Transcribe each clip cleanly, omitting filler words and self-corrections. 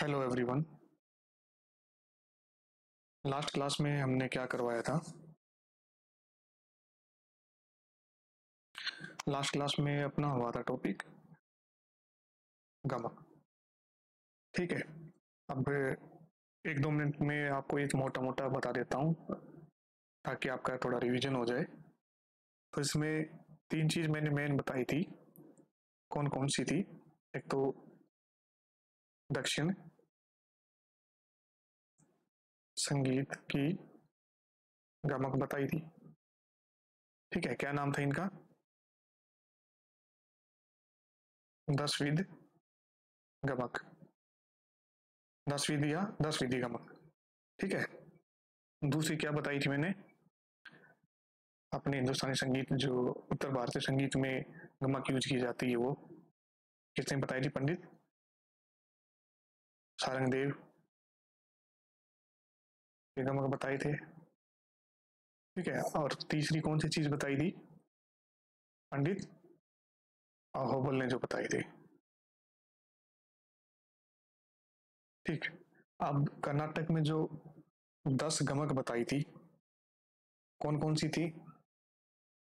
Hello everyone. Last class में हमने क्या करवाया था? लास्ट क्लास में अपना हुआ था टॉपिक गमक। ठीक है। अब 1-2 मिनट में आपको एक मोटा मोटा बता देता हूँ ताकि आपका थोड़ा रिवीजन हो जाए। तो इसमें 3 चीज मैंने मेन बताई थी। कौन कौन सी थी? एक तो दक्षिण संगीत की गमक बताई थी। ठीक है, क्या नाम था इनका? 10 विध गमक, 10 विधि या 10 विधि गमक। ठीक है। दूसरी क्या बताई थी मैंने? अपने हिंदुस्तानी संगीत जो उत्तर भारतीय संगीत में गमक यूज की जाती है वो किसने बताई थी? पंडित सारंगदेव ये गमक बताए थे। ठीक है। और तीसरी कौन सी चीज बताई थी? पंडित अहोबल ने जो बताए थे। ठीक। अब कर्नाटक में जो 10 गमक बताई थी, कौन कौन सी थी?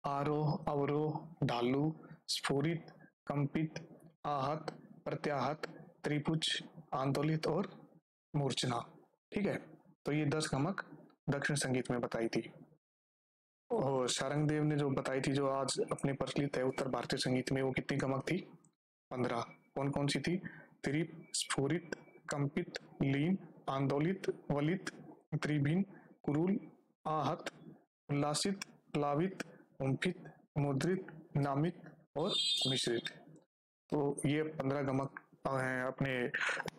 आरोह, अवरोह, ढालू, स्फुरित, कंपित, आहत, प्रत्याहत, त्रिभुज, आंदोलित और मूर्छना। ठीक है। तो ये 10 गमक दक्षिण संगीत में बताई थी। और सारंगदेव ने जो बताई थी, जो आज अपने प्रचलित है उत्तर भारतीय संगीत में, वो कितनी गमक थी? 15। कौन कौन सी थी? त्रिप, स्फुरित, कंपित, लीन, आंदोलित, वलित, त्रिभिन, कुरूल, आहत, उल्लासित, प्लावित, कुंठित, मुद्रित, नामित और मिश्रित। तो ये 15 गमक हैं अपने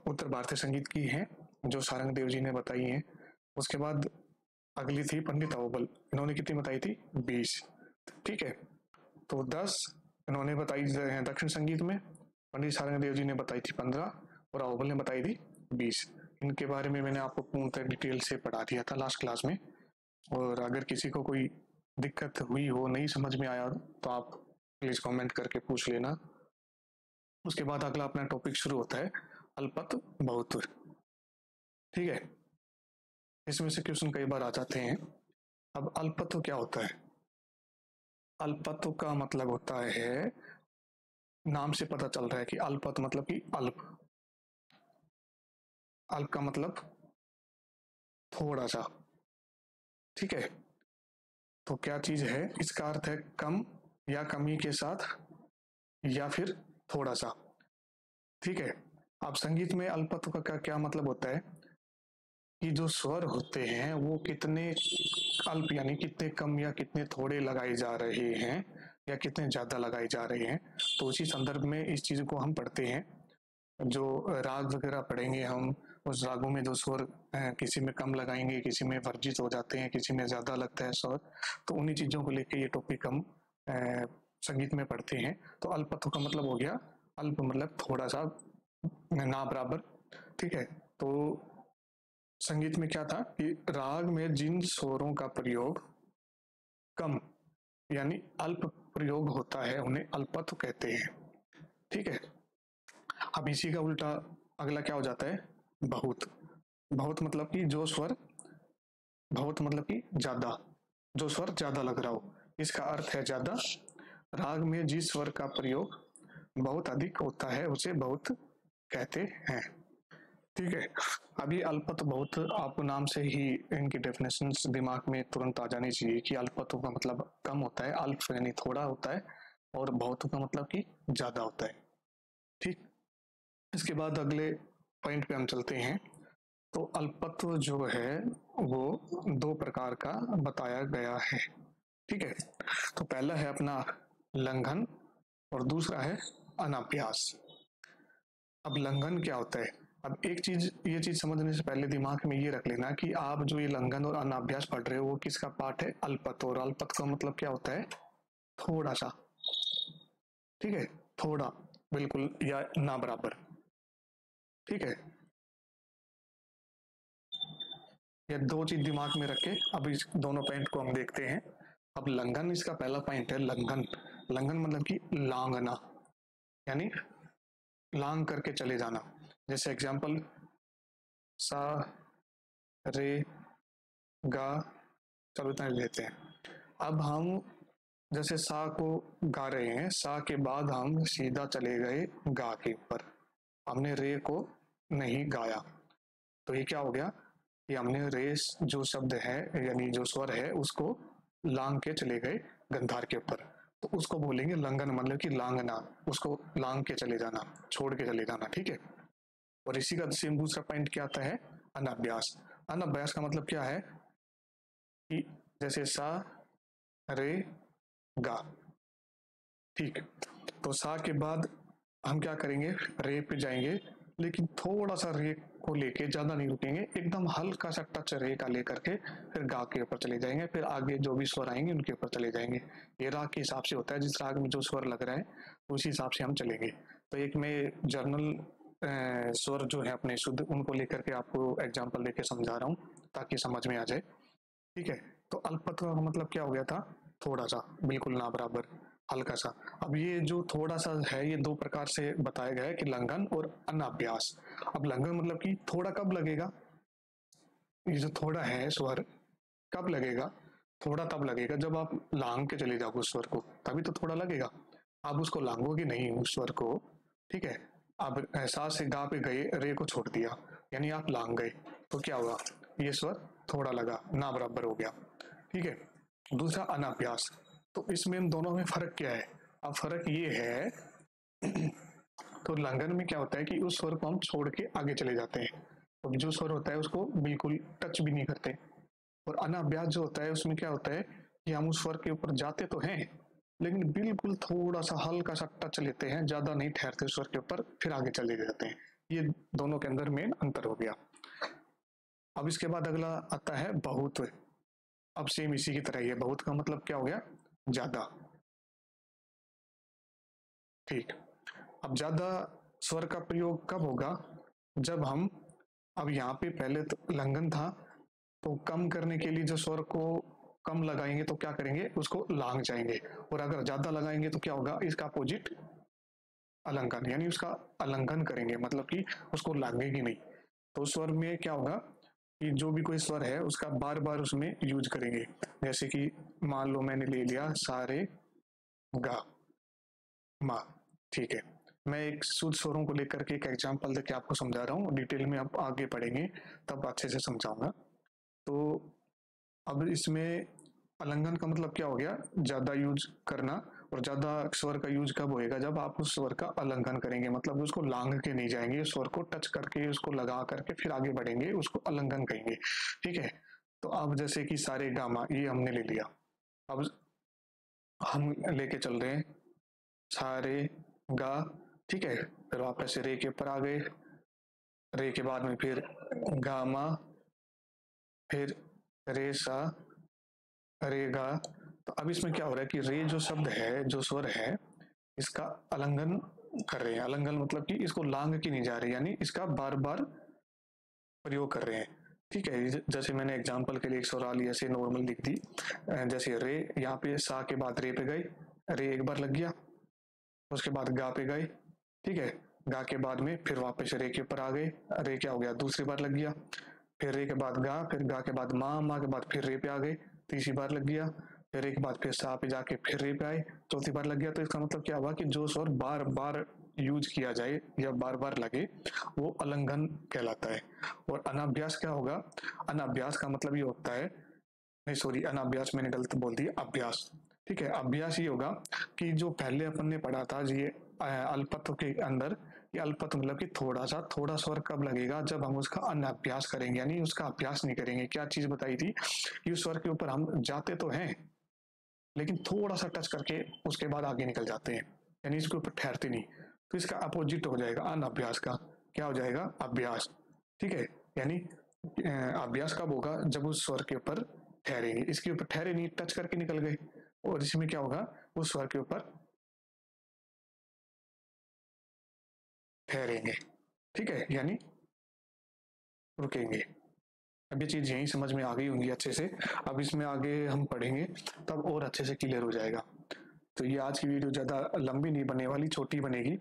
उत्तर भारतीय संगीत की हैं, जो सारंगदेव जी ने बताई हैं। उसके बाद अगली थी पंडित अहोबल। इन्होंने कितनी बताई थी? 20। ठीक है। तो 10 इन्होंने बताई दक्षिण संगीत में, पंडित सारंगदेव जी ने बताई थी 15 और अहोबल ने बताई थी 20। इनके बारे में मैंने आपको पूर्णतः डिटेल से पढ़ा दिया था लास्ट क्लास में। और अगर किसी को कोई दिक्कत हुई हो, नहीं समझ में आया, तो आप प्लीज कमेंट करके पूछ लेना। उसके बाद अगला अपना टॉपिक शुरू होता है अल्पत्व बहुत्व। ठीक है। इसमें से क्वेश्चन कई बार आ जाते हैं। अब अल्पत्व क्या होता है? अल्पत्व का मतलब होता है, नाम से पता चल रहा है कि अल्पत्व मतलब कि अल्प। अल्प का मतलब थोड़ा सा। ठीक है। तो क्या चीज है? इसका अर्थ है कम या कमी के साथ या फिर थोड़ा सा। ठीक है। अब संगीत में अल्पत्व का क्या मतलब होता है कि जो स्वर होते हैं वो कितने अल्प यानी कितने कम या कितने थोड़े लगाए जा रहे हैं या कितने ज्यादा लगाए जा रहे हैं। तो उसी संदर्भ में इस चीज को हम पढ़ते हैं। जो राग वगैरह पढ़ेंगे हम, उस रागों में जो स्वर किसी में कम लगाएंगे, किसी में वर्जित हो जाते हैं, किसी में ज्यादा लगता है स्वर। तो उन्हीं चीजों को लेके ये टॉपिक हम संगीत में पढ़ते हैं। तो अल्पत्व का मतलब हो गया, अल्प मतलब थोड़ा सा, ना बराबर। ठीक है। तो संगीत में क्या था कि राग में जिन स्वरों का प्रयोग कम यानी अल्प प्रयोग होता है उन्हें अल्पत्व कहते हैं। ठीक है। अब इसी का उल्टा अगला क्या हो जाता है? बहुत। बहुत मतलब कि जो स्वर, बहुत मतलब कि ज्यादा, जो स्वर ज्यादा लग रहा हो, इसका अर्थ है ज्यादा। राग में जिस स्वर का प्रयोग बहुत अधिक होता है उसे बहुत कहते हैं। ठीक है। अभी अल्पत्व बहुत आपको नाम से ही इनकी डेफिनेशंस दिमाग में तुरंत आ जानी चाहिए कि अल्पत्व का मतलब कम होता है, अल्प यानी थोड़ा होता है, और बहुत का मतलब कि ज्यादा होता है। ठीक। इसके बाद अगले पॉइंट पे हम चलते हैं। तो अल्पत्व जो है वो 2 प्रकार का बताया गया है। ठीक है। तो पहला है अपना लंघन और दूसरा है अनाभ्यास। अब लंघन क्या होता है? अब एक चीज, ये चीज समझने से पहले दिमाग में ये रख लेना कि आप जो ये लंघन और अनाभ्यास पढ़ रहे हो वो किसका पार्ट है? अल्पत्व। और अल्पत्व का मतलब क्या होता है? थोड़ा सा। ठीक है। थोड़ा, बिल्कुल या ना बराबर। ठीक है। ये 2 चीज दिमाग में रख के अब इस दोनों पॉइंट को हम देखते हैं। अब लंघन, इसका पहला पॉइंट है लंघन। लंघन मतलब कि लांघना, यानी लांग करके चले जाना। जैसे एग्जाम्पल, सा रे गा, चलो इतना ही लेते हैं। अब हम जैसे सा को गा रहे हैं, सा के बाद हम सीधा चले गए गा के ऊपर, हमने रे को नहीं गाया। तो ये क्या हो गया कि हमने रे जो शब्द है यानी जो स्वर है उसको लांग के चले गए गंधार के ऊपर, तो उसको बोलेंगे लंघन, मतलब कि लांगना, उसको लांग के चले जाना, छोड़ के चले जाना, ठीक है। और इसी का सेम दूसरा पॉइंट क्या आता है, अनाभ्यास। अनाभ्यास का मतलब क्या है कि जैसे सा रे गा, ठीक, तो सा के बाद हम क्या करेंगे, रे पे जाएंगे, लेकिन थोड़ा सा रे को लेके ज्यादा नहीं रुकेंगे, एकदम हल्का सा टच रे का लेकर के फिर गा के ऊपर चले जाएंगे, फिर आगे जो भी स्वर आएंगे उनके ऊपर चले जाएंगे। ये राग के हिसाब से होता है, जिस राग में जो स्वर लग रहा है उसी हिसाब से हम चलेंगे। तो एक मैं जर्नल स्वर जो है अपने शुद्ध उनको लेकर के आपको एग्जाम्पल लेके समझा रहा हूँ ताकि समझ में आ जाए, ठीक है। तो अल्पत्व का मतलब क्या हो गया था, थोड़ा सा, बिल्कुल ना बराबर, हल्का सा। अब ये जो थोड़ा सा है ये दो प्रकार से बताया गया है कि लंघन और अनाभ्यास। अब लंघन मतलब कि थोड़ा कब लगेगा, ये जो थोड़ा है स्वर कब लगेगा, थोड़ा तब लगेगा जब आप लांग के चले जाओगे उस स्वर को, तभी तो थोड़ा लगेगा। आप उसको लांगोगे नहीं उस स्वर को, ठीक है। अब एहसास से गा पे गए, रे को छोड़ दिया, यानी आप लांग गए, तो क्या हुआ, ये स्वर थोड़ा लगा, ना बराबर हो गया, ठीक है। दूसरा अनाभ्यास, तो इसमें इन दोनों में फर्क क्या है। अब फर्क ये है तो लंघन में क्या होता है कि उस स्वर को हम छोड़ के आगे चले जाते हैं, तो जो स्वर होता है उसको बिल्कुल टच भी नहीं करते। और अनाभ्यास जो होता है उसमें क्या होता है कि हम उस स्वर के ऊपर जाते तो हैं, लेकिन बिल्कुल थोड़ा सा हल्का सा टच लेते हैं, ज्यादा नहीं ठहरते उस स्वर के ऊपर, फिर आगे चले जाते हैं। ये दोनों के अंदर मेन अंतर हो गया। अब इसके बाद अगला आता है बहुत। अब सेम इसी की तरह ही है, बहुत का मतलब क्या हो गया, ज्यादा, ठीक। अब ज्यादा स्वर का प्रयोग कब होगा, जब हम, अब यहाँ पे पहले तो लंघन था, तो कम करने के लिए जो स्वर को कम लगाएंगे तो क्या करेंगे, उसको लांग जाएंगे, और अगर ज्यादा लगाएंगे तो क्या होगा, इसका अपोजिट अलंकन, यानी उसका अलंघन करेंगे, मतलब कि उसको लांगेंगे नहीं। तो स्वर में क्या होगा कि जो भी कोई स्वर है उसका बार बार उसमें यूज करेंगे। जैसे कि मान लो मैंने ले लिया सारे गा मा, ठीक है। मैं एक शुद्ध स्वरों को लेकर के एक एग्जांपल देके आपको समझा रहा हूँ, डिटेल में आप आगे पढ़ेंगे तब अच्छे से समझाऊंगा। तो अब इसमें अलंघन का मतलब क्या हो गया, ज्यादा यूज करना। और ज्यादा स्वर का यूज कब होएगा, जब आप उस स्वर का अलंघन करेंगे, मतलब उसको लांग के नहीं जाएंगे, स्वर को टच करके उसको लगा करके फिर आगे बढ़ेंगे, उसको अलंघन कहेंगे, ठीक है। तो अब जैसे कि सारे गामा ये हमने ले लिया, अब हम लेके चल रहे हैं सारे गा, ठीक है, फिर वापस से रे के ऊपर आ गए, रे के बाद में फिर गामा, फिर रे सा, रे गा। तो अब इसमें क्या हो रहा है कि रे जो शब्द है, जो स्वर है, इसका अलंघन कर रहे हैं। अलंघन मतलब कि इसको लांग के नहीं जा रहे, यानी इसका बार बार प्रयोग कर रहे हैं, ठीक है। जैसे मैंने एग्जांपल के लिए एक सवाल ऐसे नॉर्मल लिख दी, जैसे रे, यहाँ पे सा के बाद रे पे गए, रे एक बार लग गया, उसके बाद गा पे गए, ठीक है, गा के बाद में फिर वापस रे के ऊपर आ गए, रे क्या हो गया, दूसरी बार लग गया, फिर रे के बाद गा, फिर गा के बाद माँ, माँ के बाद फिर रे पे आ गए, तीसरी बार लग गया, फिर रे के बाद फिर सा पे जाके फिर रे पे आए, चौथी बार लग गया। तो इसका मतलब क्या हुआ कि जो स्वर बार बार यूज किया जाए या बार बार लगे वो अलंघन कहलाता है। और अनाभ्यास क्या होगा, अनाभ्यास का मतलब ये होता है, नहीं सॉरी, अनाभ्यास मैंने गलत बोल दिया, अभ्यास, ठीक है। अभ्यास ये होगा कि जो पहले अपन ने पढ़ा था ये अल्पत्व के अंदर, ये अल्पत्व मतलब कि थोड़ा सा, थोड़ा स्वर कब लगेगा, जब हम उसका अनाभ्यास करेंगे, यानी उसका अभ्यास नहीं करेंगे। क्या चीज बताई थी कि उस स्वर के ऊपर हम जाते तो हैं, लेकिन थोड़ा सा टच करके उसके बाद आगे निकल जाते हैं, यानी इसके ऊपर ठहरते नहीं। तो इसका अपोजिट हो जाएगा अनाभ्यास का, क्या हो जाएगा, अभ्यास, ठीक है। यानी अभ्यास कब होगा, जब उस स्वर के ऊपर ठहरेंगे, इसके ऊपर ठहरे नहीं, टच करके निकल गए, और इसमें क्या होगा, उस स्वर के ऊपर ठहरेंगे, ठीक है, यानी रुकेंगे। अब ये चीज यही समझ में आ गई होंगी अच्छे से, अब इसमें आगे हम पढ़ेंगे तब और अच्छे से क्लियर हो जाएगा। तो ये आज की वीडियो ज्यादा लंबी नहीं बनने वाली, छोटी बनेगी,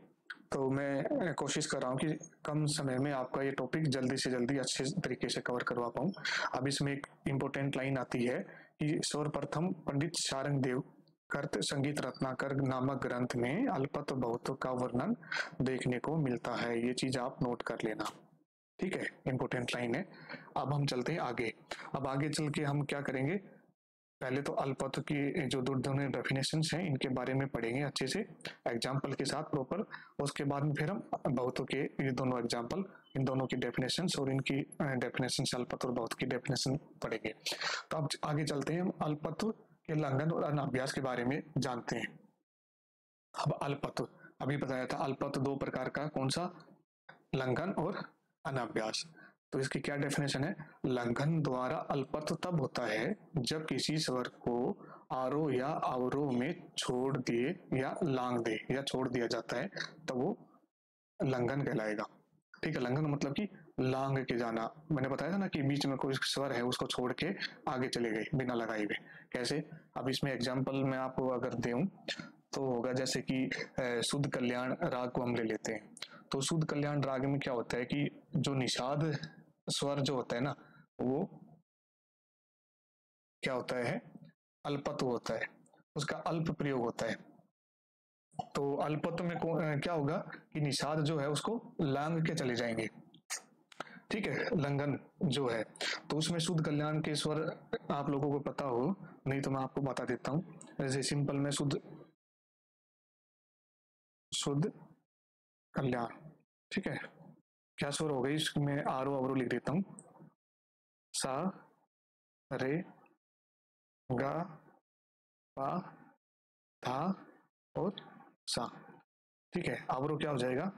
तो मैं कोशिश कर रहा हूँ कि कम समय में आपका ये टॉपिक जल्दी से जल्दी अच्छे तरीके से कवर करवा पाऊँ। अब इसमें एक इम्पोर्टेंट लाइन आती है कि सर्वप्रथम पंडित शारंग देव कर्त संगीत रत्नाकर नामक ग्रंथ में अल्पत बहुत का वर्णन देखने को मिलता है। ये चीज आप नोट कर लेना, ठीक है, इंपॉर्टेंट लाइन है। अब हम चलते हैं आगे। अब आगे चल के हम क्या करेंगे, पहले तो अल्पत की जो दोनों डेफिनेशंस हैं इनके बारे में पढ़ेंगे अच्छे से एग्जाम्पल के साथ प्रॉपर। उसके बाद में फिर हम बहुतों के ये दोनों एग्जाम्पल, इन दोनों की डेफिनेशंस और इनकी डेफिनेशन अल्पत और बहुत की डेफिनेशन पढ़ेंगे। तो अब आगे चलते हैं, हम अल्पत के लंघन और अनाभ्यास के बारे में जानते हैं। अब अल्पत अभी बताया था, अल्पत दो प्रकार का, कौन सा, लंघन और अनाभ्यास। तो इसकी क्या डेफिनेशन है, लंघन द्वारा अल्पत तब होता है जब किसी स्वर को आरोह या अवरोह में छोड़ दिए या लांग दे या छोड़ दिया जाता है तो वो लंघन कहलाएगा। ठीक है, लंघन मतलब कि लांग के जाना। मैंने बताया था ना कि बीच में कोई स्वर है उसको छोड़ के आगे चले गए बिना लगाए हुए। कैसे, अब इसमें एग्जाम्पल मैं आपको अगर दूं तो होगा जैसे कि शुद्ध कल्याण राग को हम ले लेते हैं। तो शुद्ध कल्याण राग में क्या होता है कि जो निषाद स्वर जो होता है ना वो क्या होता है, अल्पत्व होता है, उसका अल्प प्रयोग होता है। तो अल्पत्व में क्या होगा कि निषाद जो है उसको लांग के चले जाएंगे, ठीक है, लंघन जो है। तो उसमें शुद्ध कल्याण के स्वर आप लोगों को पता हो, नहीं तो मैं आपको बता देता हूँ। जैसे सिंपल में शुद्ध शुद्ध कल्याण, ठीक है, क्या स्वर हो गई, इसमें आरो अवरो लिख देता हूँ, सा रे गा पा धा और सा, ठीक है। अवरो क्या हो जाएगा,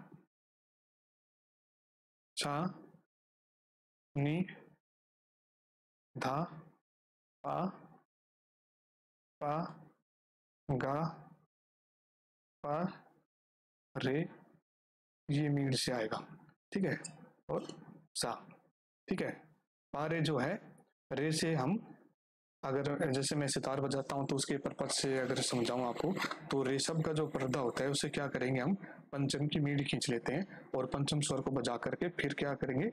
सा नी धा पा पा गा पा रे, ये मीड से आएगा, ठीक है, और सा, ठीक है। पा रे जो है, रे से हम अगर जैसे मैं सितार बजाता हूँ तो उसके पर्पज से अगर समझाऊं आपको, तो रेशम का जो पर्दा होता है उसे क्या करेंगे, हम पंचम की मीड खींच लेते हैं और पंचम स्वर को बजा करके फिर क्या करेंगे,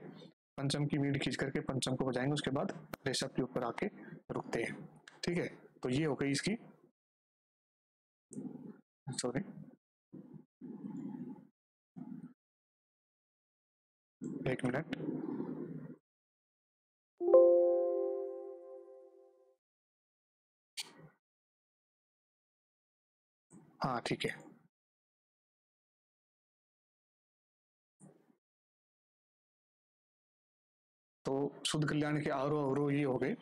पंचम की मीड खींच करके पंचम को बजाएंगे, उसके बाद रेशम के ऊपर आके रुकते हैं, ठीक है। तो ये हो गई इसकी, सॉरी, एक मिनट, हाँ ठीक है। तो शुद्ध कल्याण के आरोह अवरोह ये हो गए।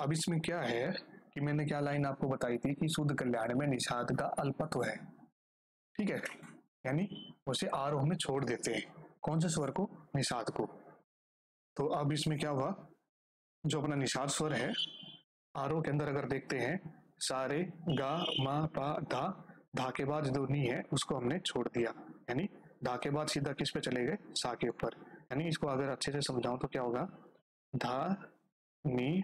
अब इसमें क्या है कि मैंने क्या लाइन आपको बताई थी कि शुद्ध कल्याण में निषाद का अल्पत्व है, ठीक है, यानी उसे आरोह में छोड़ देते हैं, कौन से स्वर को, निषाद को। तो अब इसमें क्या हुआ, जो अपना निषाद स्वर है आरोह के अंदर अगर देखते हैं, सारे गा मा पा धा, धा के बाद जो नी है उसको हमने छोड़ दिया, यानी धा के बाद सीधा किस पे चले गए, सा के ऊपर। यानी इसको अगर अच्छे से समझाऊं तो क्या होगा, धा नी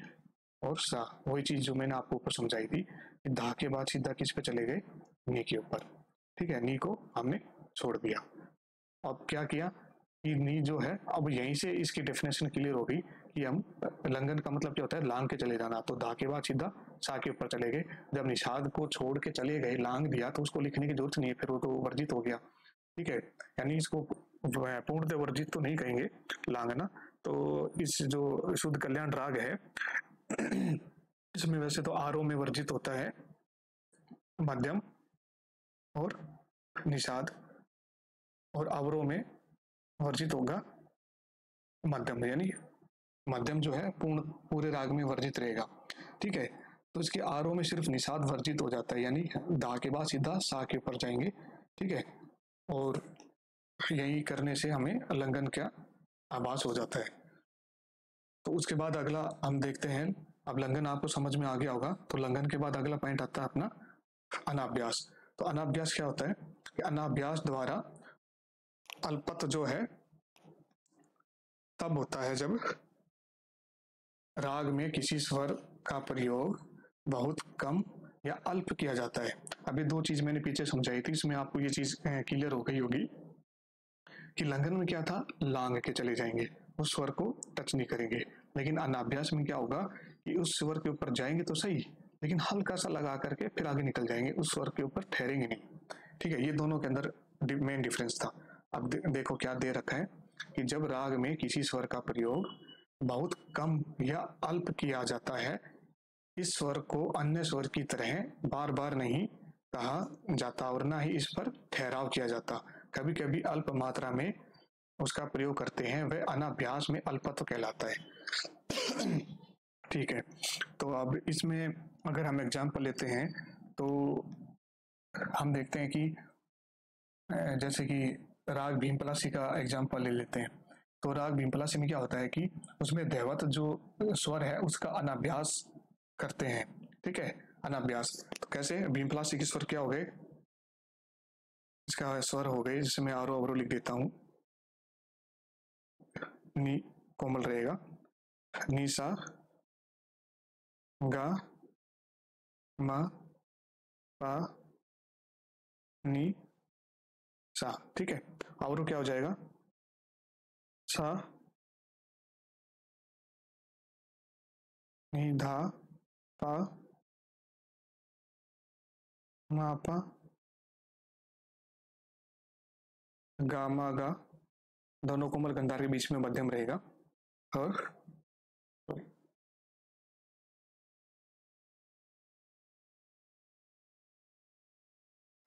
और सा, वही चीज जो मैंने आपको ऊपर समझाई थी कि धा के बाद सीधा किस पे चले गए, नी के ऊपर, ठीक है, नी को हमने छोड़ दिया। अब क्या किया कि नी जो है, अब यहीं से इसकी डेफिनेशन क्लियर हो गई कि हम लंघन का मतलब क्या होता है, लांग के चले जाना। तो धा के बाद सीधा सा के ऊपर चले गए, जब निषाद को छोड़ के चले गए, लांग दिया, तो उसको लिखने की जरूरत नहीं है, फिर वो तो वर्जित हो गया, ठीक है। यानी इसको पूर्णतः वर्जित तो नहीं कहेंगे लांगना। तो इस जो शुद्ध कल्याण राग है इसमें वैसे तो आरोह में वर्जित होता है मध्यम और निषाद, और अवरोह में वर्जित होगा मध्यम, यानी मध्यम जो है पूरे राग में वर्जित रहेगा, ठीक है। तो इसके आरोह में सिर्फ निषाद वर्जित हो जाता है, यानी धा के बाद सीधा सा के ऊपर जाएंगे, ठीक है। और यही करने से हमें लंघन का आभास हो जाता है। तो उसके बाद अगला हम देखते हैं, अब लंघन आपको समझ में आ गया होगा, तो लंघन के बाद अगला पॉइंट आता है अपना अनाभ्यास। तो अनाभ्यास क्या होता है कि अनाभ्यास द्वारा अल्पत जो है तब होता है जब राग में किसी स्वर का प्रयोग बहुत कम या अल्प किया जाता है। अभी दो चीज मैंने पीछे समझाई थी, इसमें आपको ये चीज क्लियर हो गई होगी कि लंघन में क्या था, लांग के चले जाएंगे, उस स्वर को टच नहीं करेंगे। लेकिन अनाभ्यास में क्या होगा कि उस स्वर के ऊपर जाएंगे तो सही, लेकिन हल्का सा लगा करके फिर आगे निकल जाएंगे, उस स्वर के ऊपर ठहरेंगे नहीं। ठीक है, ये दोनों के अंदर मेन डिफरेंस था। अब देखो क्या दे रखा है कि जब राग में किसी स्वर का प्रयोग बहुत कम या अल्प किया जाता है, इस स्वर को अन्य स्वर की तरह बार बार नहीं कहा जाता और ना ही इस पर ठहराव किया जाता। कभी कभी अल्प मात्रा में उसका प्रयोग करते हैं, वह अनाभ्यास में अल्पत्व कहलाता है। ठीक है, तो अब इसमें अगर हम एग्जाम्पल लेते हैं तो हम देखते हैं कि जैसे कि राग भीमपलासी का एग्जाम्पल ले लेते हैं। तो राग भीमपलासी में क्या होता है कि उसमें दैवत जो स्वर है उसका अनाभ्यास करते हैं। ठीक है, अनाभ्यास तो कैसे, भीमपलासी के स्वर क्या हो गए, इसका स्वर हो गए, जिसमें आरो अवरो लिख देता हूं, नी कोमल रहेगा, नी सा गा मा पा नी सा। ठीक है, अवरो क्या हो जाएगा, सा नी धा पा मा पा गा मा गा, दोनों कोमल गंधार के बीच में मध्यम रहेगा, और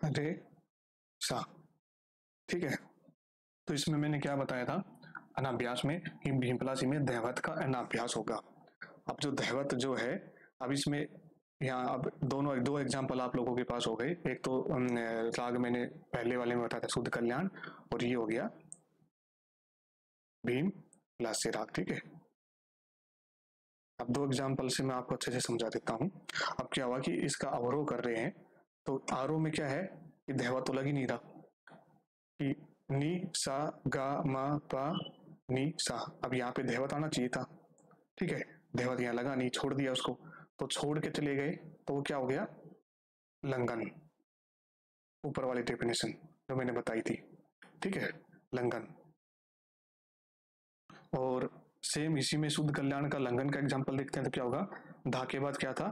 रे सा। ठीक है, तो इसमें मैंने क्या बताया था, अनाभ्यास में कि भीमपलासी में दैवत का अनाभ्यास होगा। अब जो दैवत जो है, अब इसमें यहाँ अब दोनों दो एग्जांपल आप लोगों के पास हो गए। एक तो राग मैंने पहले वाले में बताया था शुद्ध कल्याण, और ये हो गया भीम लास्य राग। ठीक है, अब दो एग्जांपल से मैं आपको अच्छे से समझा देता हूँ। अब क्या हुआ कि इसका अवरोह कर रहे हैं, तो आरोह में क्या है कि दैवत तो लग ही नहीं रहा कि नी सा गा मा पा नी सा। अब यहाँ पे दैवत आना चाहिए था। ठीक है, दैवत यहाँ लगा नहीं, छोड़ दिया उसको, तो छोड़ के चले गए, तो वो क्या हो गया, लंघन, ऊपर वाली डेफिनेशन जो मैंने बताई थी। ठीक है, लंघन। और सेम इसी में शुद्ध कल्याण का लंघन का एग्जांपल देखते हैं, तो क्या होगा, धा के बाद क्या था,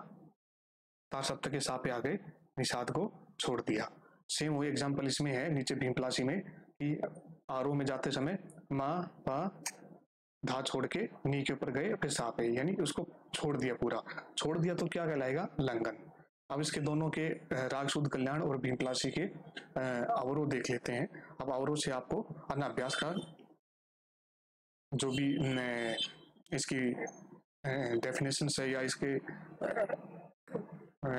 ता सप्तक के सा पे आ गए, निषाद को छोड़ दिया। सेम वही एग्जांपल इसमें है नीचे भीमपलासी में कि आरोह में जाते समय मा पा धा छोड़ के नी के ऊपर गए, फिर सा पे, यानी उसको छोड़ दिया, पूरा छोड़ दिया, तो क्या कहलाएगा, लंघन। अब इसके दोनों के राग शुद्ध कल्याण और भीमपलासी के अवरोध देख लेते हैं। अब अवरोध से आपको अनाभ्यास का जो भी इसकी डेफिनेशन है या इसके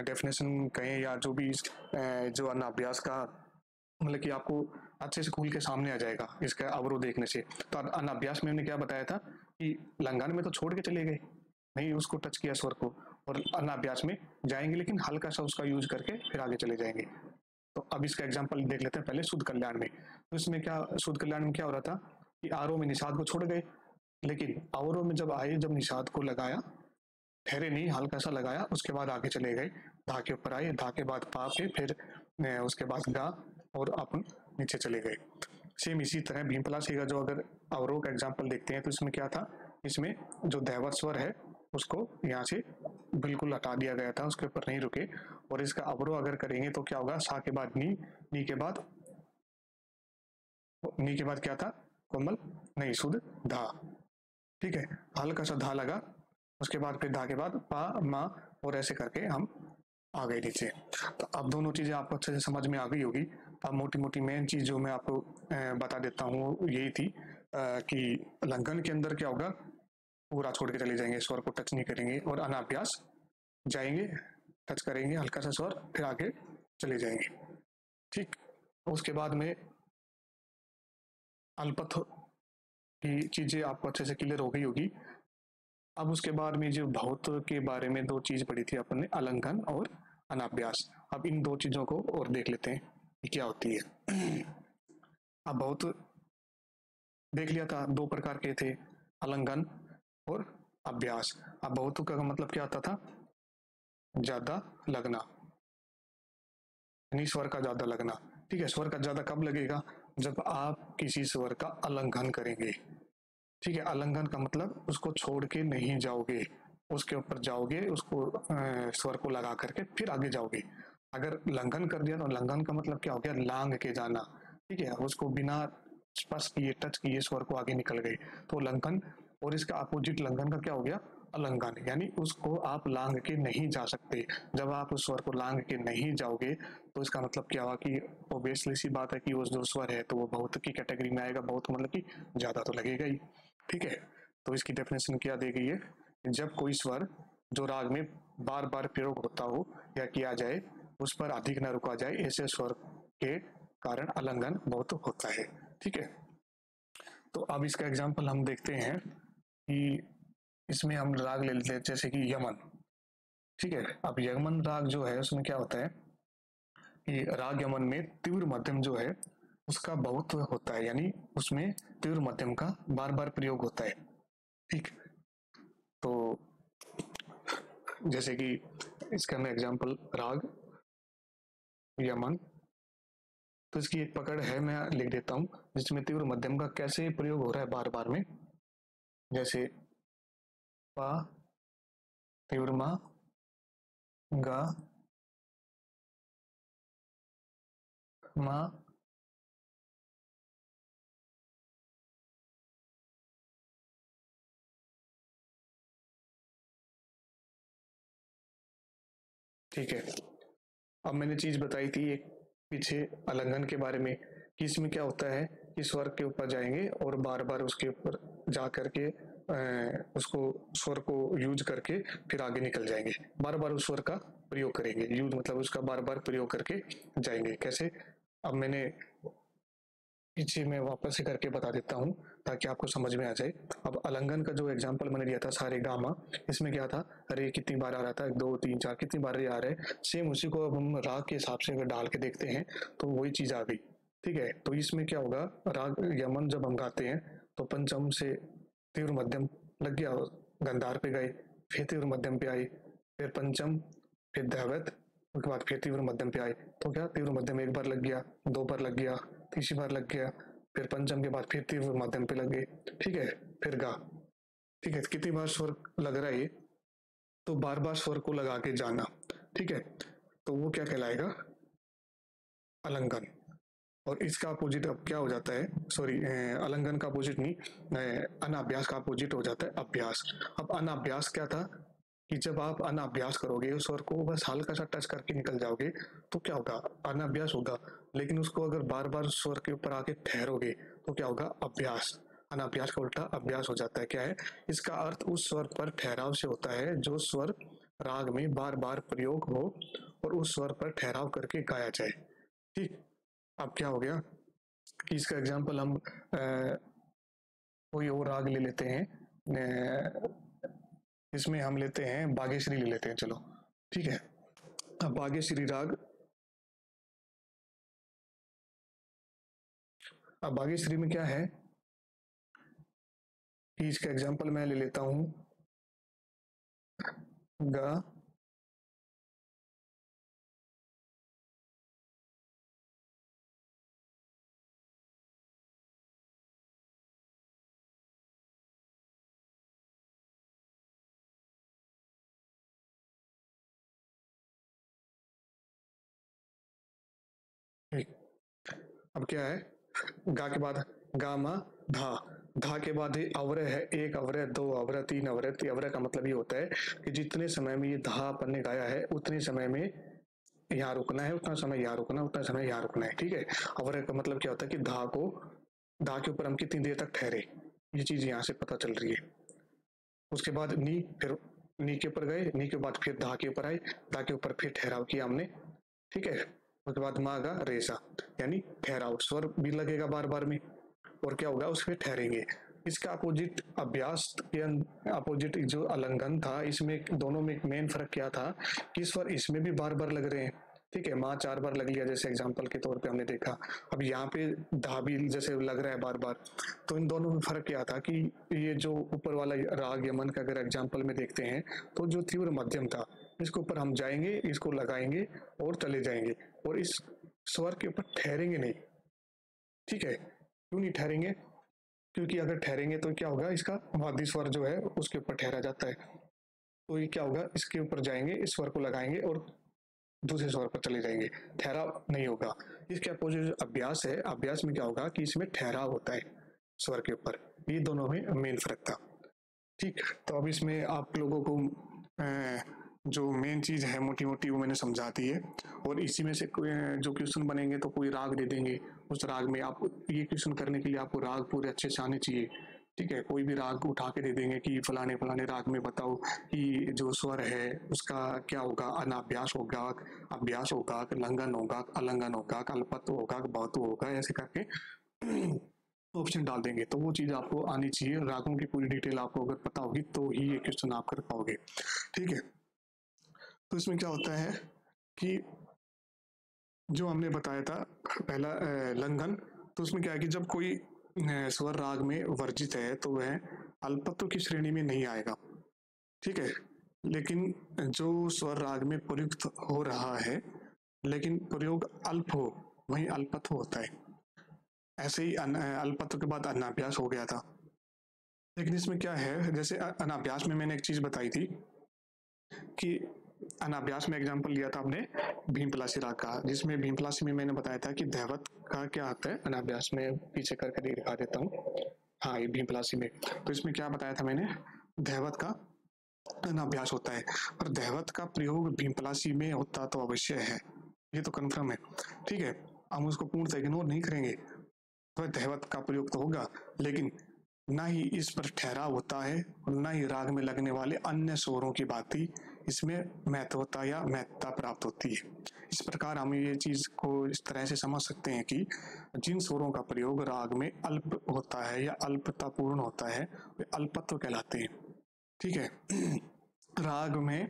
डेफिनेशन कहें या जो भी जो अनाभ्यास का मतलब कि आपको अच्छे से खुल के सामने आ जाएगा इसका अवरोध देखने से। तो अनाभ्यास में हमने क्या बताया था कि लंघन में तो छोड़ के चले गए, नहीं उसको टच किया स्वर को, और अनाभ्यास में जाएंगे लेकिन हल्का सा उसका यूज करके फिर आगे चले जाएंगे। तो अब इसका एग्जाम्पल देख लेते हैं पहले शुद्ध कल्याण में। तो इसमें क्या, शुद्ध कल्याण में क्या हो रहा था कि आरोह में निषाद को छोड़ गए, लेकिन अवरोह में जब आए, जब निषाद को लगाया, ठहरे नहीं, हल्का सा लगाया, उसके बाद आगे चले गए, धा के ऊपर आए, धा के बाद पा पे, फिर उसके बाद गा, और अपन नीचे चले गए। सेम इसी तरह भीमपलासी का जो अगर अवरोह का एग्जाम्पल देखते हैं, तो इसमें क्या था, इसमें जो दैवत स्वर है उसको यहाँ से बिल्कुल हटा दिया गया था, उसके ऊपर नहीं रुके। और इसका अवरोह अगर करेंगे तो क्या होगा, सा के बाद नी, नी के बाद क्या था, कोमल नहीं, शुद्ध धा। ठीक है, हल्का सा धा लगा, उसके बाद फिर धा के बाद पा मा, और ऐसे करके हम आ गए नीचे। तो अब दोनों चीजें आपको अच्छे से समझ में आ गई होगी। अब मोटी मोटी मेन चीज जो मैं आपको बता देता हूँ यही थी कि लंघन के अंदर क्या होगा, पूरा छोड़ के चले जाएंगे, स्वर को टच नहीं करेंगे, और अनाभ्यास जाएंगे, टच करेंगे हल्का सा स्वर, फिर आगे चले जाएंगे। ठीक, उसके बाद में अल्पत्व की चीजें आपको अच्छे से क्लियर हो गई होगी। अब उसके बाद में जो बहुत के बारे में दो चीज पढ़ी थी अपन ने, अलंघन और अनाभ्यास। अब इन दो चीजों को और देख लेते हैं कि क्या होती है। अब बहुत देख लिया था, दो प्रकार के थे, अलंघन और अभ्यास। अब बहुत का मतलब क्या आता था, ज्यादा लगना, यानी स्वर का ज्यादा लगना। ठीक है, स्वर का ज्यादा कब लगेगा, जब आप किसी स्वर का उल्लंघन करेंगे। ठीक है, उल्लंघन का मतलब उसको छोड़ के नहीं जाओगे, उसके ऊपर जाओगे, उसको स्वर को लगा करके फिर आगे जाओगे। अगर उल्लंघन कर दिया तो उल्लंघन का मतलब क्या हो गया, लांग के जाना। ठीक है, उसको बिना स्पर्श किए, टच किए स्वर को आगे निकल गए, तो उल्लंघन। और इसका अपोजिट उल्लंघन का क्या हो गया, उल्लंघन, यानी उसको आप लांग के नहीं जा सकते। जब आप उस स्वर को लांग के नहीं जाओगे तो इसका मतलब क्या हुआ कि ऑब्वियसली सी बात है कि वो जो स्वर है तो वो बहुत की कैटेगरी में आएगा, बहुत मतलब कि ज्यादा तो लगेगा ही। ठीक है, तो इसकी डेफिनेशन क्या दी गई है, जब कोई स्वर जो राग में बार बार प्रयोग होता हो या किया जाए उस पर अधिक न रुका जाए, ऐसे स्वर के कारण उल्लंघन बहुत होता है। ठीक है, तो अब इसका एग्जाम्पल हम देखते हैं कि इसमें हम राग ले लेते हैं जैसे कि यमन। ठीक है, अब यमन राग जो है उसमें क्या होता है कि राग यमन में तीव्र मध्यम जो है उसका बहुत होता है, यानी उसमें तीव्र मध्यम का बार बार प्रयोग होता है। ठीक, तो जैसे कि इसका मैं एग्जांपल राग यमन, तो इसकी एक पकड़ है, मैं लिख देता हूँ, जिसमें तीव्र मध्यम का कैसे प्रयोग हो रहा है बार बार में। जैसे पा, तीव्र मा, गा, मा, ठीक है। अब मैंने चीज बताई थी एक पीछे उल्लंघन के बारे में, कि इसमें क्या होता है कि स्वर के ऊपर जाएंगे और बार बार उसके ऊपर जा करके उसको स्वर को यूज करके फिर आगे निकल जाएंगे, बार बार उस स्वर का प्रयोग करेंगे, यूज मतलब उसका बार बार प्रयोग करके जाएंगे। कैसे, अब मैंने पीछे मैं वापस से करके बता देता हूँ ताकि आपको समझ में आ जाए। अब उल्लंघन का जो एग्जांपल मैंने दिया था सारे गामा, इसमें क्या था, अरे कितनी बार आ रहा था, 2 3 4 कितनी बार ये आ रहा है, सेम उसी को अब हम राग के हिसाब से अगर डाल के देखते हैं तो वही चीज आ गई। ठीक है, तो इसमें क्या होगा, राग यमन जब हम गाते हैं तो पंचम से तीव्र मध्यम लग गया, गंधार पे गए, फिर तीव्र मध्यम पे आए, फिर पंचम, फिर दैवत, उसके बाद फिर तीव्र मध्यम पे आए, तो क्या तीव्र मध्यम एक बार लग गया, 2 बार लग गया, तीसरी बार लग गया, फिर पंचम के बाद फिर तीव्र मध्यम पे लग गए। ठीक है, फिर गा। ठीक है, कितनी बार स्वर लग रहा है ये, तो बार बार स्वर को लगा के जाना। ठीक है, तो वो क्या कहलाएगा, अलंकन। और इसका अपोजिट अब क्या हो जाता है, सॉरी, अलंघन का अपोजिट नहीं, अनाभ्यास का अपोजिट हो जाता है अभ्यास। अब अनाभ्यास क्या था कि जब आप अनाभ्यास करोगे उस स्वर को बस हल्का सा टच करके निकल जाओगे तो क्या होगा, अनाभ्यास होगा। लेकिन उसको अगर बार बार स्वर के ऊपर आके ठहरोगे तो क्या होगा, अभ्यास। अनाभ्यास का उल्टा अभ्यास हो जाता है। क्या है इसका अर्थ, उस स्वर पर ठहराव से होता है जो स्वर राग में बार बार प्रयोग हो और उस स्वर पर ठहराव करके गाया जाए। ठीक, अब क्या हो गया कि इसका एग्जाम्पल हम कोई और राग ले लेते हैं, इसमें हम लेते हैं बागेश्वरी ले लेते हैं, चलो। ठीक है, अब बागेश्वरी राग, अब बागेश्वरी में क्या है कि इसका एग्जाम्पल मैं ले लेता हूँ, गा, ठीक। अब क्या है, गा के बाद गा मा धा, धा के बाद ये अवरय है, एक अवरय, 2 अवरय, 3 अवरय। 3 अवरय का मतलब ये होता है कि जितने समय में ये धा अपन ने गाया है उतने समय में यहाँ रुकना है, उतना समय यहाँ रुकना है, उतना समय यहाँ रुकना है। ठीक है, अवरय का मतलब क्या होता है कि धा को, धा के ऊपर हम कितनी देर तक ठहरे, ये चीज यहाँ से पता चल रही है। उसके बाद नी, फिर नी के ऊपर गए, नी के बाद फिर धा के ऊपर आए, धा के ऊपर फिर ठहराव किया हमने। ठीक है, उसके बाद मा गा रेसा, यानी ठहराव, स्वर भी लगेगा बार बार में और क्या होगा उसमें ठहरेंगे। इसका अपोजिट अभ्यास के अपोजिट जो उल्लंघन था, इसमें दोनों में एक मेन फर्क क्या था कि स्वर इसमें भी बार बार लग रहे हैं। ठीक है, माँ 4 बार लग लिया जैसे एग्जांपल के तौर पे हमने देखा, अब यहाँ पे धा भी जैसे लग रहा है बार बार। तो इन दोनों में फर्क क्या था कि ये जो ऊपर वाला राग यमन का अगर एग्जांपल में देखते हैं तो जो तीव्र मध्यम था, इसके ऊपर हम जाएंगे, इसको लगाएंगे और चले जाएंगे और इस स्वर के ऊपर ठहरेंगे नहीं। ठीक है, क्यों नहीं ठहरेंगे? क्योंकि अगर ठहरेंगे तो क्या होगा, इसका वादी स्वर जो है उसके ऊपर ठहरा जाता है, तो ये क्या होगा, इसके ऊपर जाएंगे, इस स्वर को लगाएंगे और दूसरे स्वर पर चले जाएंगे, ठहराव नहीं होगा। इसके अपोजिट जो अभ्यास है, अभ्यास में क्या होगा कि इसमें ठहराव होता है स्वर के ऊपर। ये दोनों में मेन फर्क था। ठीक, तो अब इसमें आप लोगों को जो मेन चीज है मोटी मोटी वो मैंने समझा दी है। और इसी में से जो क्वेश्चन बनेंगे तो कोई राग दे देंगे, उस राग में आप ये क्वेश्चन करने के लिए आपको राग पूरे अच्छे से आने चाहिए। ठीक है, कोई भी राग उठा के दे देंगे कि फलाने फलाने राग में बताओ कि जो स्वर है उसका क्या होगा, अनाभ्यास होगा, अभ्यास होगा, लंघन होगा, अलंघन होगा, अल्पत्व होगा, बहुत्व होगा, ऐसे करके ऑप्शन डाल देंगे। तो वो चीज आपको आनी चाहिए, रागों की पूरी डिटेल आपको अगर पता होगी तो ही ये क्वेश्चन आप कर पाओगे। ठीक है, तो इसमें क्या होता है कि जो हमने बताया था पहला लंघन, तो उसमें क्या है कि जब कोई स्वर राग में वर्जित है तो वह अल्पत्व की श्रेणी में नहीं आएगा। ठीक है, लेकिन जो स्वर राग में प्रयुक्त हो रहा है लेकिन प्रयोग अल्प हो, वही अल्पत्व होता है। ऐसे ही अल्पत्व के बाद अनाभ्यास हो गया था। लेकिन इसमें क्या है, जैसे अनाभ्यास में मैंने एक चीज बताई थी कि अनाभ्यास में एग्जांपल लिया था आपने भीमपलासी राग का, जिसमें भीमपलासी में मैंने बताया था कि धैवत का क्या आता है अनाभ्यास में, पीछे करके दिखा देता हूँ। हाँ, ये भीमपलासी में, तो इसमें क्या बताया था मैंने, धैवत का अनाभ्यास होता है। पर धैवत का प्रयोग भीमपलासी में होता तो अवश्य है, ये तो कन्फर्म है। ठीक है, हम उसको पूर्णतः इग्नोर नहीं करेंगे, तो धैवत का प्रयोग तो होगा, लेकिन ना ही इस पर ठहराव होता है और ना ही राग में लगने वाले अन्य स्वरों की भांति इसमें महत्वता या महत्ता प्राप्त होती है। इस प्रकार हम ये चीज को इस तरह से समझ सकते हैं कि जिन स्वरों का प्रयोग राग में अल्प होता है या अल्पतापूर्ण होता है वे अल्पत्व कहलाते हैं। ठीक है, राग में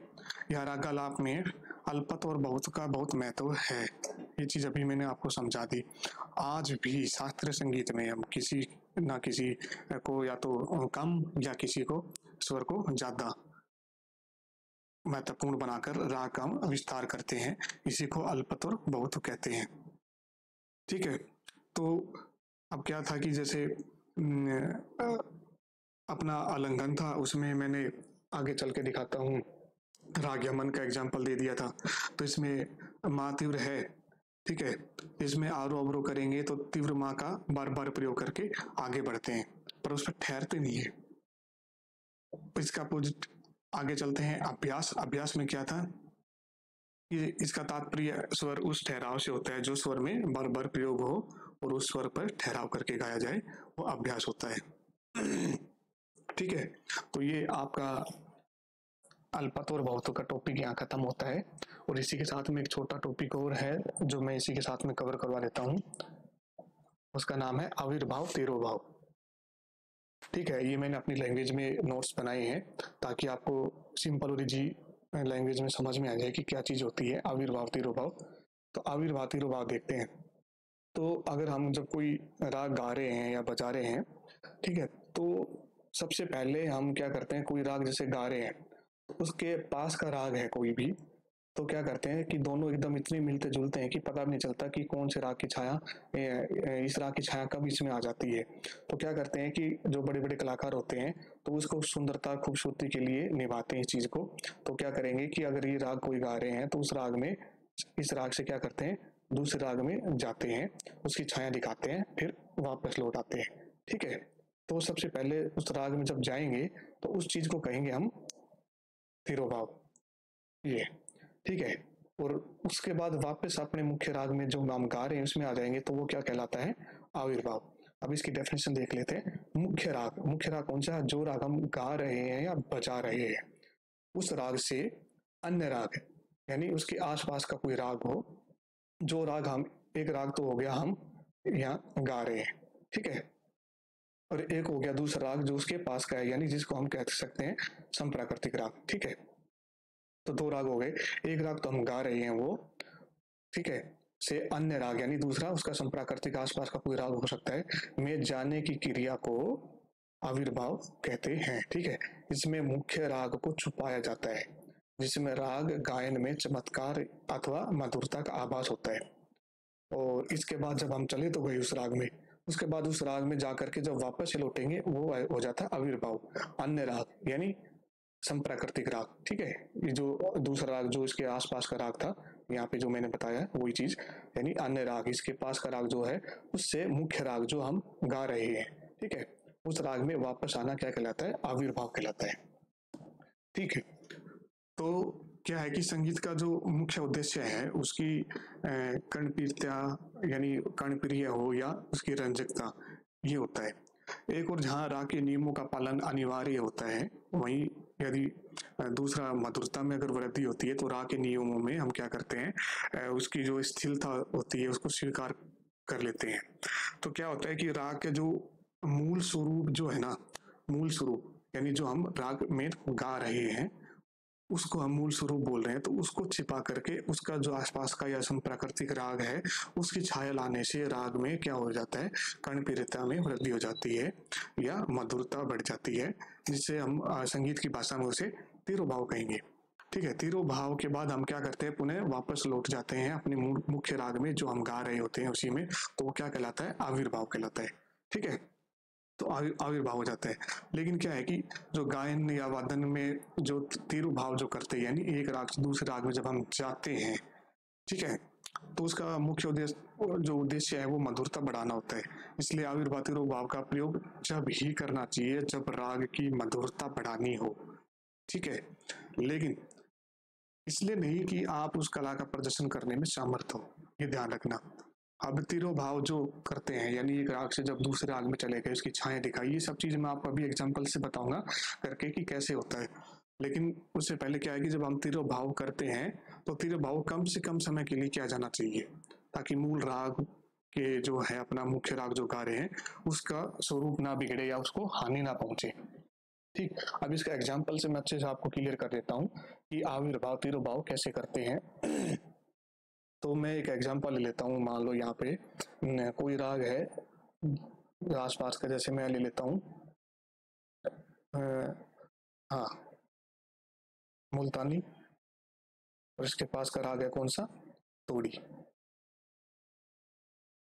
या रागालाप में अल्पत्व और बहुत का बहुत महत्व है, ये चीज अभी मैंने आपको समझा दी। आज भी शास्त्रीय संगीत में हम किसी ना किसी को या तो कम या किसी को स्वर को ज्यादा महत्वपूर्ण बनाकर राग का विस्तार करते हैं, इसी को अल्पत्व और बहुत कहते हैं। ठीक है, तो अब क्या था कि जैसे अपना आलिंगन था, उसमें मैंने आगे चल के दिखाता हूँ, राग यमन का एग्जाम्पल दे दिया था। तो इसमें माँ तीव्र है, ठीक है, इसमें आरोह अवरोह करेंगे तो तीव्र माँ का बार बार प्रयोग करके आगे बढ़ते हैं, पर उस पर ठहरते नहीं है। इसका अपोजिट आगे चलते हैं, अभ्यास। अभ्यास में क्या था, ये इसका तात्पर्य स्वर उस ठहराव से होता है जो स्वर में बार बार प्रयोग हो और उस स्वर पर ठहराव करके गाया जाए, वो अभ्यास होता है। ठीक है, तो ये आपका अल्पत्व और बहुत्व का टॉपिक यहाँ खत्म होता है। और इसी के साथ में एक छोटा टॉपिक और है जो मैं इसी के साथ में कवर करवा देता हूँ, उसका नाम है आविर्भाव तिरोभाव। ठीक है, ये मैंने अपनी लैंग्वेज में नोट्स बनाए हैं ताकि आपको सिंपल और इजी लैंग्वेज में समझ में आ जाए कि क्या चीज होती है आविर्भाव तिरोभाव। तो आविर्भाव तिरोभाव देखते हैं। तो अगर हम जब कोई राग गा रहे हैं या बजा रहे हैं, ठीक है, तो सबसे पहले हम क्या करते हैं, कोई राग जैसे गा रहे हैं तो उसके पास का राग है कोई भी, तो क्या करते हैं कि दोनों एकदम इतने मिलते जुलते हैं कि पता भी नहीं चलता कि कौन से राग की छाया इस राग की छाया कब इसमें आ जाती है। तो क्या करते हैं कि जो बड़े बड़े कलाकार होते हैं तो उसको सुंदरता खूबसूरती के लिए निभाते हैं इस चीज को। तो क्या करेंगे कि अगर ये राग कोई गा रहे हैं तो उस राग में, इस राग से क्या करते हैं, दूसरे राग में जाते हैं, उसकी छाया दिखाते हैं, फिर वापस लौट आते हैं। ठीक है, तो सबसे पहले उस राग में जब जाएंगे तो उस चीज को कहेंगे हम तिरोभाव, ये। ठीक है, और उसके बाद वापस अपने मुख्य राग में जो हम गा रहे हैं उसमें आ जाएंगे तो वो क्या कहलाता है, आविर्भाव। अब इसकी डेफिनेशन देख लेते हैं। मुख्य राग, मुख्य राग कौन सा, जो राग हम गा रहे हैं या बजा रहे हैं उस राग से अन्य राग, यानी उसके आसपास का कोई राग हो, जो राग हम, एक राग तो हो गया हम यहाँ गा रहे हैं, ठीक है, और एक हो गया दूसरा राग जो उसके पास का है, यानी जिसको हम कह सकते हैं संप्राकृतिक राग। ठीक है, तो दो राग हो गए, एक राग तो हम गा रहे हैं वो, ठीक है, से अन्य राग यानी दूसरा उसका संप्राकृतिक आसपास का कोई राग हो सकता है, में जाने की क्रिया को आविर्भाव कहते हैं। ठीक है, इसमें मुख्य राग को छुपाया जाता है, जिसमें राग गायन में चमत्कार अथवा मधुरता का आभास होता है। और इसके बाद जब हम चले तो गए उस राग में, उसके बाद उस राग में जाकर के जब वापस से लौटेंगे वो हो जाता है आविर्भाव। अन्य राग यानी संप्राकृतिक राग, ठीक है। ये जो दूसरा राग जो इसके आसपास का राग था, यहाँ पे जो मैंने बताया है वही चीज, यानी अन्य राग, इसके पास का राग जो है उससे मुख्य राग जो हम गा रहे हैं, ठीक है, उस राग में वापस आना क्या कहलाता है, आविर्भाव कहलाता है। ठीक है। तो क्या है कि संगीत का जो मुख्य उद्देश्य है उसकी कर्णप्रियता यानी कर्णप्रिय हो या उसकी रंजकता, ये होता है। एक और जहाँ राग के नियमों का पालन अनिवार्य होता है, वहीं यदि दूसरा मधुरता में अगर वृद्धि होती है तो राग के नियमों में हम क्या करते हैं, उसकी जो स्थिरता होती है उसको स्वीकार कर लेते हैं। तो क्या होता है कि राग के जो मूल स्वरूप जो है ना, मूल स्वरूप यानी जो हम राग में गा रहे हैं उसको हम मूल स्वरूप बोल रहे हैं, तो उसको छिपा करके उसका जो आसपास का या सम प्राकृतिक राग है उसकी छाया लाने से राग में क्या हो जाता है, कर्णप्रियता में वृद्धि हो जाती है या मधुरता बढ़ जाती है, जिससे हम संगीत की भाषा में उसे तिरुभाव कहेंगे। ठीक है। तिरुभाव के बाद हम क्या करते हैं, पुनः वापस लौट जाते हैं अपने मुख्य राग में जो हम गा रहे होते हैं उसी में, तो वो क्या कहलाता है, आविर्भाव कहलाता है। ठीक है। तो आविर्भाव हो जाता है। लेकिन क्या है कि जो गायन या वादन में जो तिरुभाव जो करते हैं, यानी एक राग से दूसरे राग में जब हम जाते हैं, ठीक है, तो उसका मुख्य उद्देश्य जो उद्देश्य है वो मधुरता बढ़ाना होता है। इसलिए आविर्भाव तिरुभाव का प्रयोग जब ही करना चाहिए जब राग की मधुरता बढ़ानी हो। ठीक है। लेकिन इसलिए नहीं कि आप उस कला का प्रदर्शन करने में समर्थ हो, ये ध्यान रखना। अब तिरोभाव जो करते हैं यानी एक राग से जब दूसरे राग में चले गए उसकी छाया दिखाई, ये सब चीज मैं आपको अभी एग्जांपल से बताऊंगा करके कि कैसे होता है। लेकिन उससे पहले क्या है कि जब हम तिरोभाव करते हैं तो तिरोभाव कम से कम समय के लिए किया जाना चाहिए, ताकि मूल राग के जो है अपना मुख्य राग जो गा रहे हैं उसका स्वरूप ना बिगड़े या उसको हानि ना पहुंचे। ठीक। अब इसका एग्जाम्पल से मैं अच्छे से आपको क्लियर कर देता हूँ कि आविर्भाव तिरोभाव कैसे करते हैं। तो मैं एक एग्जांपल ले लेता हूँ, मान लो यहाँ पे कोई राग है आसपास का, जैसे मैं ले लेता हूँ हाँ, मुल्तानी, और इसके पास का राग है कौन सा, तोड़ी।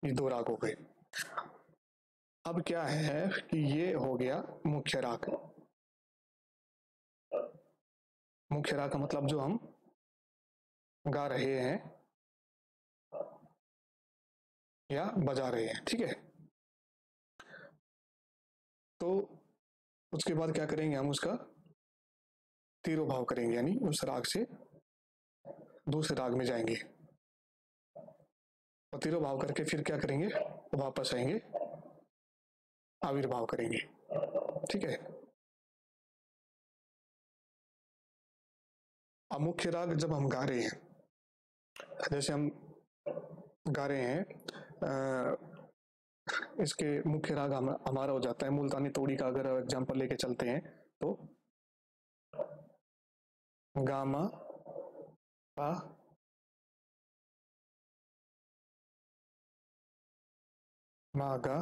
ये दो राग हो गए। अब क्या है कि ये हो गया मुख्य राग। मुख्य राग का मतलब जो हम गा रहे हैं या बजा रहे हैं, ठीक है। तो उसके बाद क्या करेंगे, हम उसका तिरोभाव करेंगे, यानी उस राग से दूसरे राग में जाएंगे और तिरोभाव करके फिर क्या करेंगे, वापस आएंगे, आविर्भाव करेंगे। ठीक है। अब मुख्य राग जब हम गा रहे हैं, जैसे हम गा रहे हैं इसके मुख्य राग हमारा हो जाता है मुल्तानी तोड़ी का, अगर एग्जांपल लेके चलते हैं तो गामा पा मागा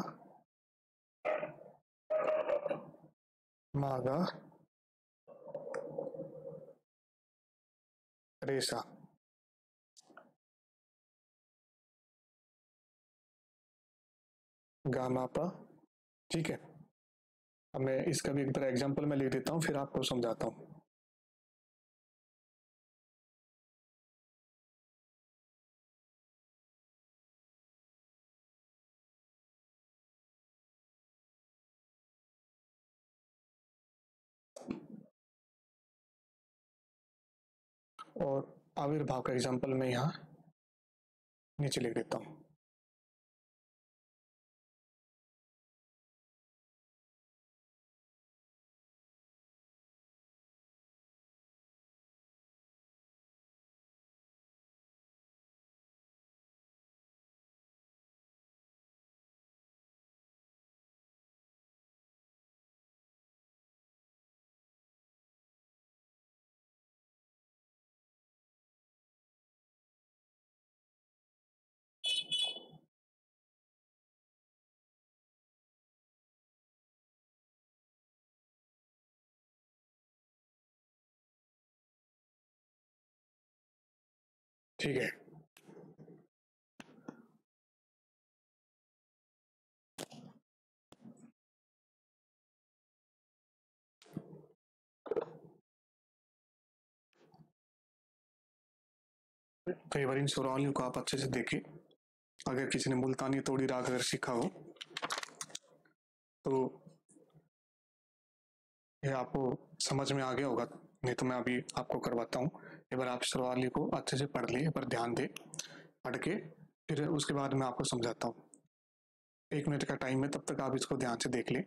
मागा रेसा। गामा पा। ठीक है। अब मैं इसका भी एक तरह एग्जांपल मैं लिख देता हूँ फिर आपको समझाता हूँ। और आविर्भाव का एग्जांपल मैं यहाँ नीचे लिख देता हूँ। ठीक है। तो एक बार इन सुरावलियों को आप अच्छे से देखिए। अगर किसी ने मुल्तानी तोड़ी राग अगर सीखा हो तो ये आपको समझ में आ गया होगा, नहीं तो मैं अभी आपको करवाता हूँ। एक बार आप सुरावली को अच्छे से पढ़ लिए, एक बार ध्यान दे, पढ़ के फिर उसके बाद मैं आपको समझाता हूँ। 1 मिनट का टाइम है, तब तक आप इसको ध्यान से देख लें।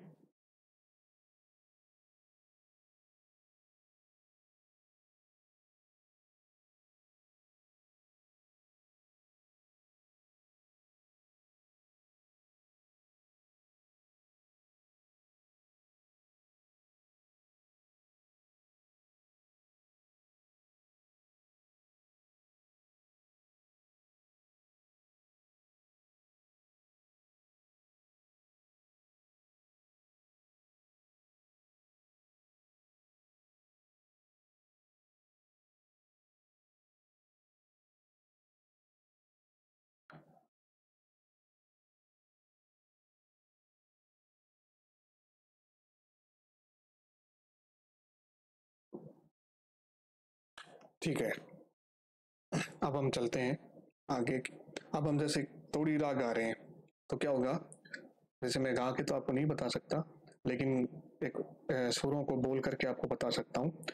ठीक है, अब हम चलते हैं आगे। अब हम जैसे तोड़ी राग गा रहे हैं तो क्या होगा, जैसे मैं गा के तो आपको नहीं बता सकता, लेकिन एक सुरों को बोल करके आपको बता सकता हूँ।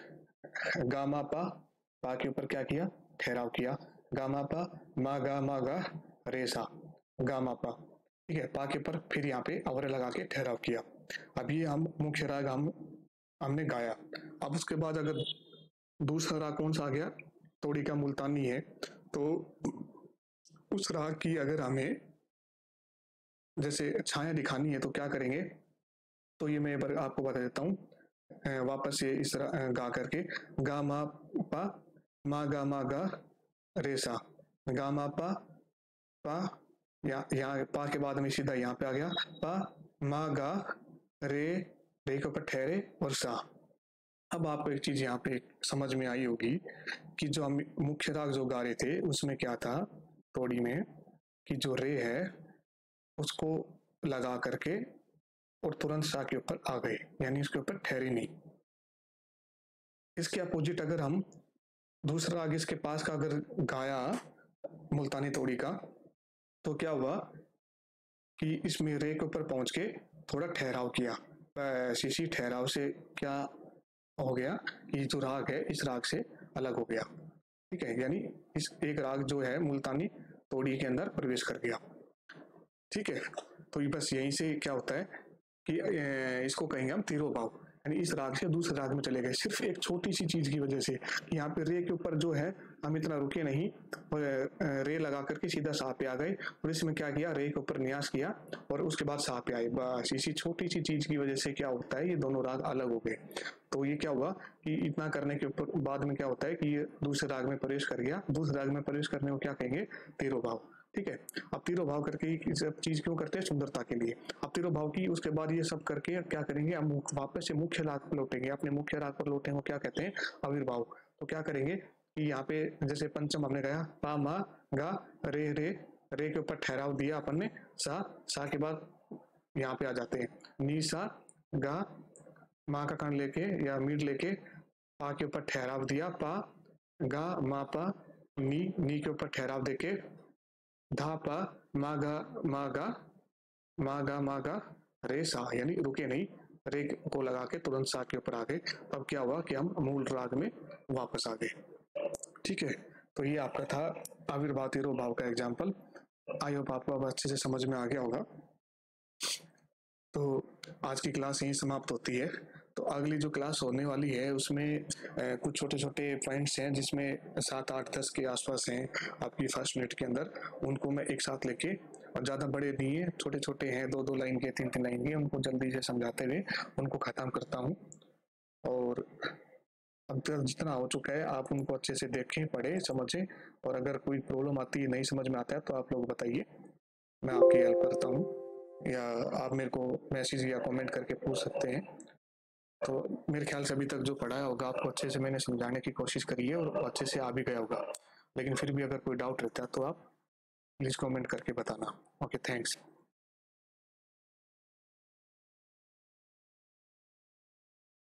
गा मा पा के ऊपर क्या किया, ठहराव किया। गा मा गा रे सा, गा मा पा। ठीक है, पा के ऊपर फिर यहाँ पे अवर लगा के ठहराव किया। अब ये हम मुख्य राग हमने गाया। अब उसके बाद अगर दूसरा राग कौन सा आ गया, तोड़ी का मुल्तानी है, तो उस राग की अगर हमें जैसे छाया दिखानी है तो क्या करेंगे, तो ये मैं एक बार आपको बता देता हूँ। वापस ये इस तरह गा करके, गा पा मा गा रे सा, गा पा, यहाँ पा के बाद में सीधा यहाँ पे आ गया, पा मा गा रे, रे के ऊपर ठहरे और सा। अब आपको एक चीज यहाँ पे समझ में आई होगी कि जो हम मुख्य राग जो गा रहे थे उसमें क्या था तोड़ी में, कि जो रे है उसको लगा करके और तुरंत सा के ऊपर आ गए, यानी इसके ऊपर ठहरे नहीं। इसके अपोजिट अगर हम दूसरा राग इसके पास का अगर गाया मुल्तानी तोड़ी का, तो क्या हुआ कि इसमें रे के ऊपर पहुंच के थोड़ा ठहराव किया। बस इसी ठहराव से क्या हो गया कि जो राग है इस राग से अलग हो गया। ठीक है, यानी इस एक राग जो है मुल्तानी तोड़ी के अंदर प्रवेश कर गया। ठीक है, तो ये बस यहीं से क्या होता है कि इसको कहेंगे हम तिरोभाव, यानी इस राग से दूसरे राग में चले गए सिर्फ एक छोटी सी चीज की वजह से। यहाँ पे रे के ऊपर जो है हम इतना रुके नहीं, रे लगा करके सीधा सा पे आ गए, और इसमें क्या किया, रे के ऊपर न्यास किया और उसके बाद सा पे आए। बस इसी छोटी सी चीज की वजह से क्या होता है, ये दोनों राग अलग हो गए। तो ये क्या हुआ कि इतना करने के ऊपर बाद में क्या होता है कि ये दूसरे राग में प्रवेश कर गया। दूसरे राग में प्रवेश करने को क्या कहेंगे, तिरोभाव। ठीक है, अब तिरोभाव करके ये सब चीज क्यों करते हैं, सुंदरता के लिए। अब तिरोभाव की उसके बाद ये सब करके क्या करेंगे, हम वापस से मुख्य राग पर लौटेंगे, अपने मुख्य राग पर लौटेंगे, क्या कहते हैं, आविर्भाव। तो क्या करेंगे कि यहाँ पे जैसे पंचम हमने गाया, पा मा गा रे रे, रे के ऊपर ठहराव दिया अपन ने, सा के बाद यहाँ पे आ जाते हैं, नी सा गा, माँ का कान लेके या मीड लेके पा के ऊपर ठहराव दिया, पा गा मा पा, नी के ऊपर ठहराव देके धा पा मा गा मा गा रे सा, यानी रुके नहीं, रे को लगा के तुरंत सा के ऊपर आ गए। तब क्या हुआ कि हम मूल राग में वापस आ गए। ठीक है, तो ये आपका था आविर्भाव तिरोभाव का एग्जाम्पल। आई होप आपको अब अच्छे से समझ में आ गया होगा। तो आज की क्लास यहीं समाप्त होती है। तो अगली जो क्लास होने वाली है उसमें कुछ छोटे छोटे पॉइंट्स हैं जिसमें 7, 8, 10 के आसपास हैं आपकी फर्स्ट मिनट के अंदर, उनको मैं एक साथ लेके, और ज़्यादा बड़े नहीं है, छोटे छोटे हैं, 2-2 लाइन के, 3-3 लाइन के, उनको जल्दी से समझाते हुए उनको ख़त्म करता हूँ। और अब तक जितना हो चुका है आप उनको अच्छे से देखें, पढ़ें, समझें, और अगर कोई प्रॉब्लम आती है, नहीं समझ में आता है, तो आप लोग बताइए, मैं आपकी हेल्प करता हूँ, या आप मेरे को मैसेज या कमेंट करके पूछ सकते हैं। तो मेरे ख्याल से अभी तक जो पढ़ाया होगा आपको अच्छे से मैंने समझाने की कोशिश करी है और अच्छे से आ भी गया होगा, लेकिन फिर भी अगर कोई डाउट रहता है तो आप प्लीज़ कमेंट करके बताना। Okay, thanks.